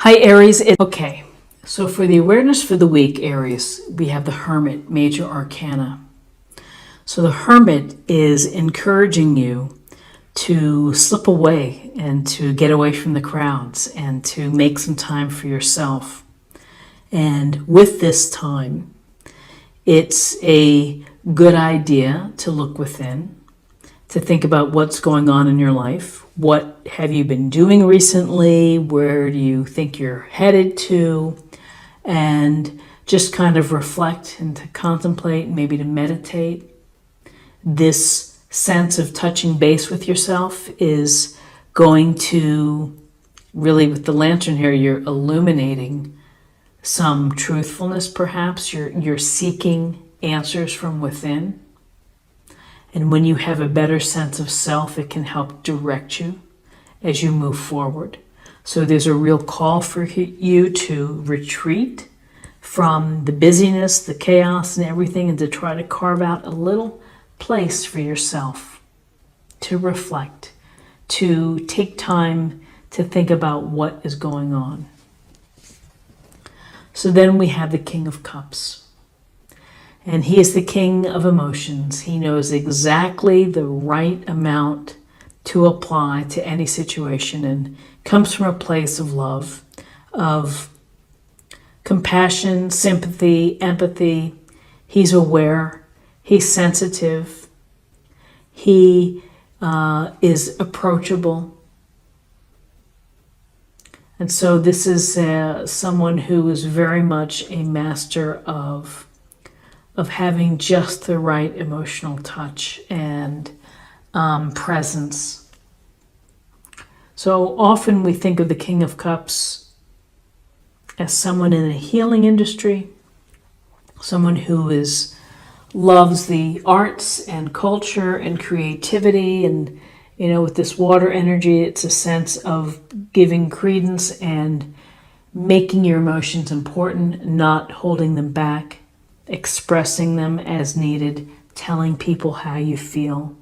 Hi, Aries. Okay, so for the awareness for the week, Aries, we have the Hermit, Major Arcana. So the Hermit is encouraging you to slip away and to get away from the crowds and to make some time for yourself. And with this time, it's a good idea to look within, to think about what's going on in your life. What have you been doing recently? Where do you think you're headed to? And just kind of reflect and to contemplate, maybe to meditate. This sense of touching base with yourself is going to really, with the lantern here, you're illuminating some truthfulness perhaps. You're seeking answers from within. And when you have a better sense of self, it can help direct you as you move forward. So there's a real call for you to retreat from the busyness, the chaos, and everything, and to try to carve out a little place for yourself to reflect, to take time to think about what is going on. So then we have the King of Cups. And he is the king of emotions. He knows exactly the right amount to apply to any situation and comes from a place of love, of compassion, sympathy, empathy. He's aware. He's sensitive. He is approachable. And so this is someone who is very much a master of having just the right emotional touch and presence. So often we think of the King of Cups as someone in the healing industry, someone who loves the arts and culture and creativity, and with this water energy, it's a sense of giving credence and making your emotions important, not holding them back, expressing them as needed, telling people how you feel.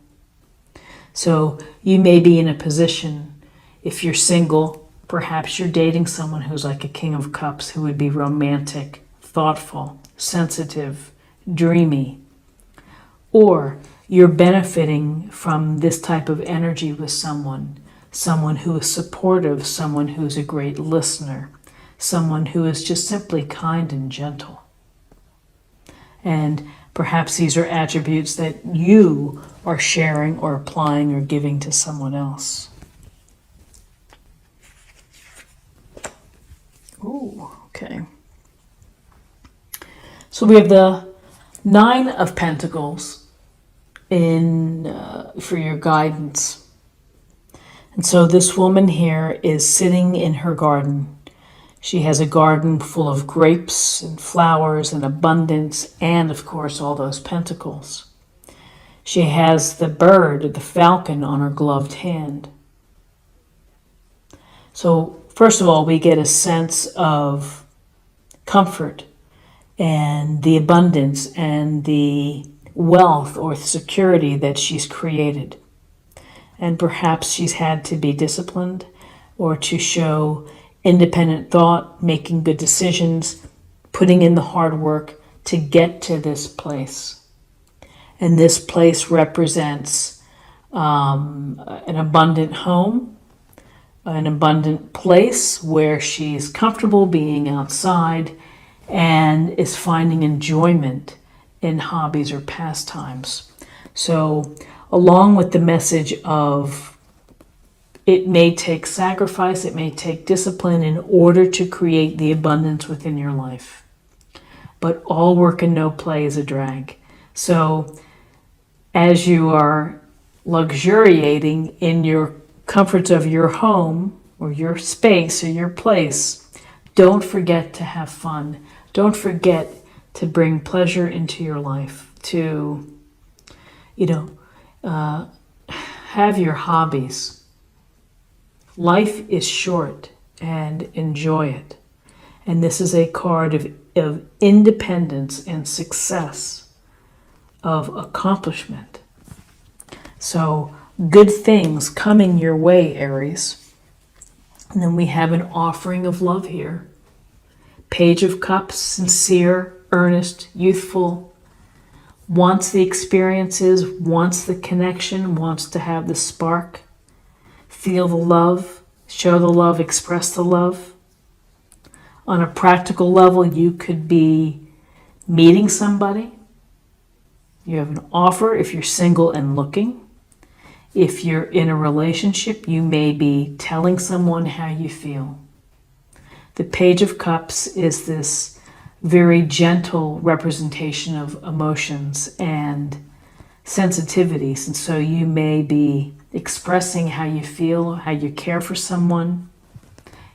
So you may be in a position, if you're single, perhaps you're dating someone who's like a King of Cups, who would be romantic, thoughtful, sensitive, dreamy. Or you're benefiting from this type of energy with someone who is supportive, someone who's a great listener, someone who is just simply kind and gentle. And perhaps these are attributes that you are sharing or applying or giving to someone else. Ooh, okay. So we have the Nine of Pentacles for your guidance. And so this woman here is sitting in her garden. She has a garden full of grapes and flowers and abundance and, of course, all those pentacles. She has the bird, the falcon, on her gloved hand. So, first of all, we get a sense of comfort and the abundance and the wealth or security that she's created. And perhaps she's had to be disciplined or to show independent thought, making good decisions, putting in the hard work to get to this place. And this place represents an abundant home, an abundant place where she's comfortable being outside and is finding enjoyment in hobbies or pastimes. So along with the message of it may take sacrifice, it may take discipline in order to create the abundance within your life. But all work and no play is a drag. So as you are luxuriating in your comforts of your home or your space or your place, don't forget to have fun. Don't forget to bring pleasure into your life, to, have your hobbies. Life is short, and enjoy it. And this is a card of independence and success, of accomplishment. So good things coming your way, Aries. And then we have an offering of love here. Page of Cups, sincere, earnest, youthful, wants the experiences, wants the connection, wants to have the spark, feel the love, show the love, express the love. On a practical level, you could be meeting somebody. You have an offer if you're single and looking. If you're in a relationship, you may be telling someone how you feel. The Page of Cups is this very gentle representation of emotions and sensitivities. And so you may be expressing how you feel, how you care for someone.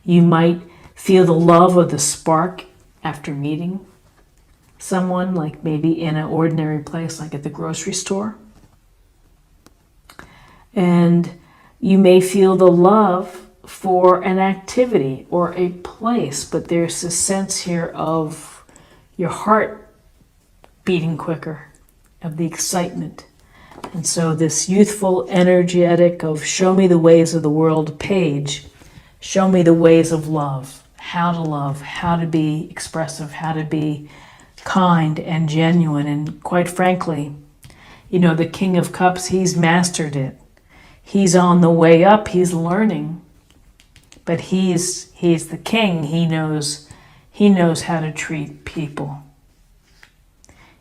You might feel the love or the spark after meeting someone, like maybe in an ordinary place, like at the grocery store. And you may feel the love for an activity or a place, but there's a sense here of your heart beating quicker, of the excitement. And so this youthful, energetic of show me the ways of the world page, show me the ways of love, how to be expressive, how to be kind and genuine. And quite frankly, you know, the King of Cups, he's mastered it. He's on the way up, he's learning, but he's the king. He knows how to treat people.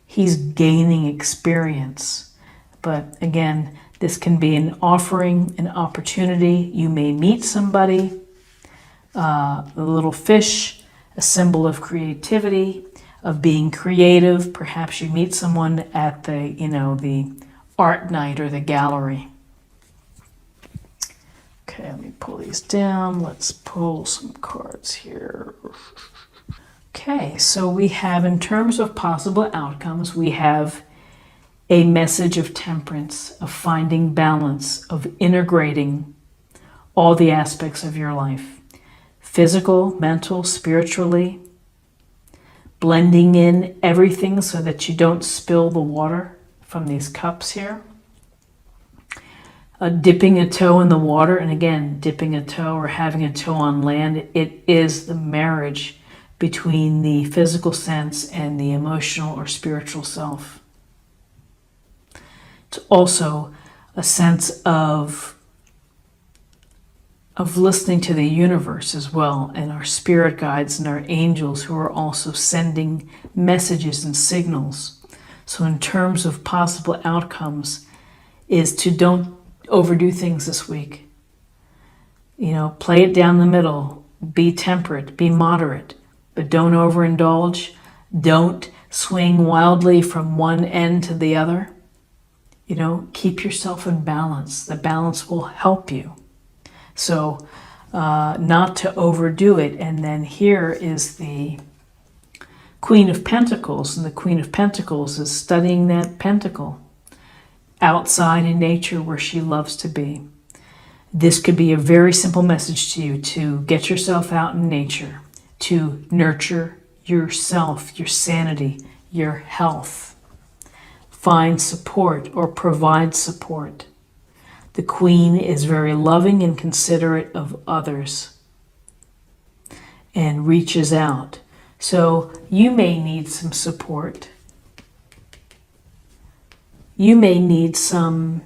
He's gaining experience. But again, this can be an offering, an opportunity. You may meet somebody, the little fish, a symbol of creativity, of being creative. Perhaps you meet someone at the art night or the gallery. Okay, let me pull these down. Let's pull some cards here. Okay, so we have, in terms of possible outcomes, we have a message of temperance, of finding balance, of integrating all the aspects of your life. Physical, mental, spiritually. Blending in everything so that you don't spill the water from these cups here. Dipping a toe in the water, and again, dipping a toe or having a toe on land, it is the marriage between the physical sense and the emotional or spiritual self. It's also a sense of listening to the universe as well, and our spirit guides and our angels who are also sending messages and signals. So in terms of possible outcomes, is to don't overdo things this week. You know, play it down the middle, be temperate, be moderate, but don't overindulge. Don't swing wildly from one end to the other. You know, keep yourself in balance. The balance will help you. So not to overdo it. And then here is the Queen of Pentacles, and the Queen of Pentacles is studying that pentacle outside in nature where she loves to be. This could be a very simple message to you, to get yourself out in nature, to nurture yourself, your sanity, your health. Find support or provide support. The Queen is very loving and considerate of others and reaches out. So you may need some support. You may need some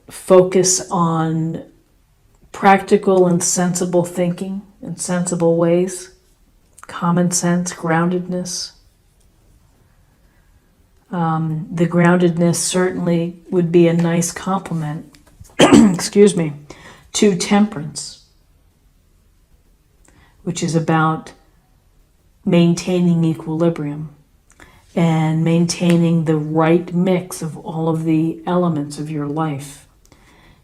focus on practical and sensible thinking in sensible ways, common sense, groundedness. The groundedness certainly would be a nice complement, excuse me, to temperance, which is about maintaining equilibrium and maintaining the right mix of all of the elements of your life.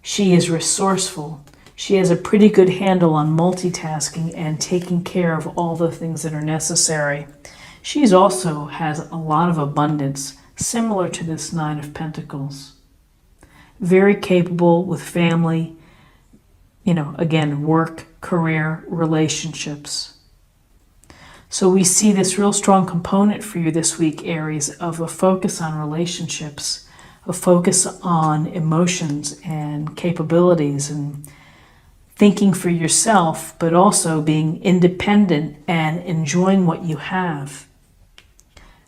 She is resourceful. She has a pretty good handle on multitasking and taking care of all the things that are necessary. She also has a lot of abundance, similar to this Nine of Pentacles. Very capable with family, again, work, career, relationships. So we see this real strong component for you this week, Aries, of a focus on relationships, a focus on emotions and capabilities and thinking for yourself, but also being independent and enjoying what you have,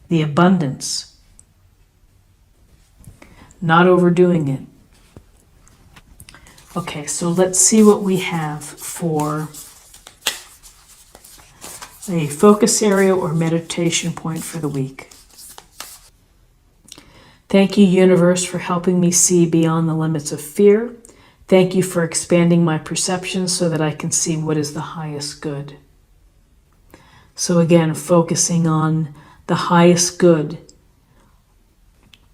the abundance, not overdoing it. Okay, so let's see what we have for a focus area or meditation point for the week. Thank you, universe, for helping me see beyond the limits of fear. Thank you for expanding my perception so that I can see what is the highest good. So again, focusing on the highest good,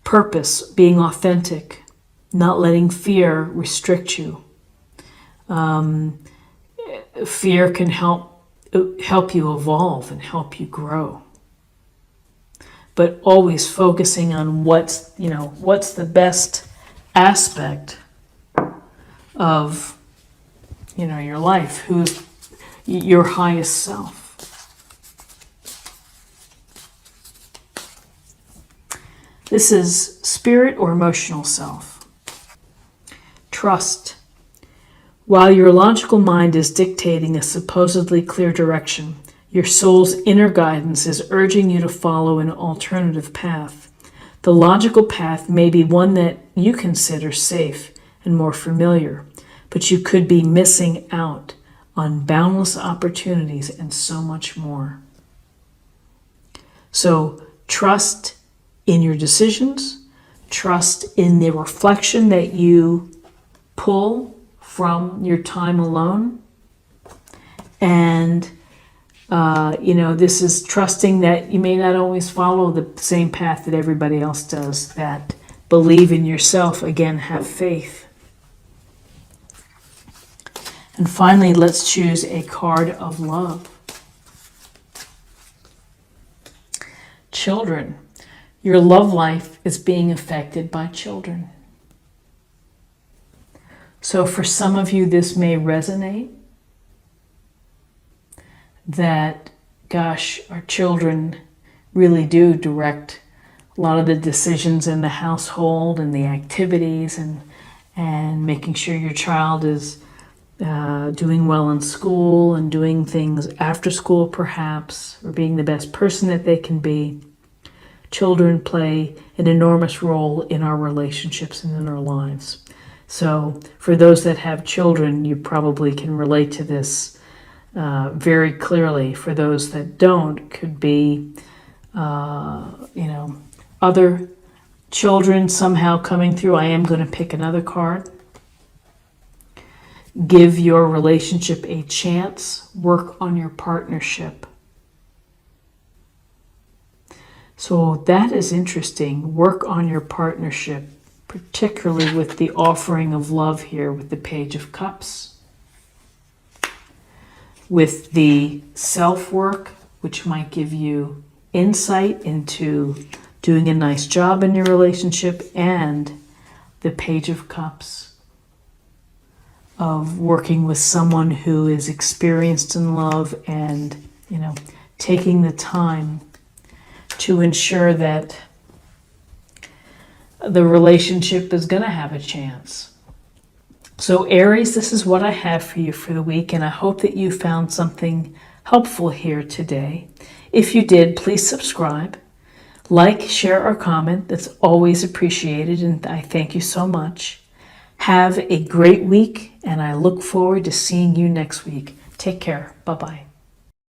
purpose, being authentic, not letting fear restrict you. Fear can help you evolve and help you grow. But always focusing on what's the best aspect of your life, who's your highest self. This is spirit or emotional self. Trust. While your logical mind is dictating a supposedly clear direction, your soul's inner guidance is urging you to follow an alternative path. The logical path may be one that you consider safe and more familiar, but you could be missing out on boundless opportunities and so much more. So trust in your decisions, trust in the reflection that you pull from your time alone, and this is trusting that you may not always follow the same path that everybody else does, that believe in yourself, again, have faith. And finally, let's choose a card of love. Children. Your love life is being affected by children. So for some of you, this may resonate. That, gosh, our children really do direct a lot of the decisions in the household and the activities, and making sure your child is doing well in school and doing things after school perhaps, or being the best person that they can be. Children play an enormous role in our relationships and in our lives. So for those that have children, you probably can relate to this very clearly. For those that don't, could be, other children somehow coming through. I am going to pick another card. Give your relationship a chance. Work on your partnership. So that is interesting. Work on your partnership, particularly with the offering of love here with the Page of Cups. With the self-work, which might give you insight into doing a nice job in your relationship, and the Page of Cups of working with someone who is experienced in love and, taking the time to ensure that the relationship is going to have a chance. So Aries, this is what I have for you for the week, and I hope that you found something helpful here today. If you did, please subscribe, like, share, or comment. That's always appreciated, and I thank you so much. Have a great week, and I look forward to seeing you next week. Take care. Bye-bye.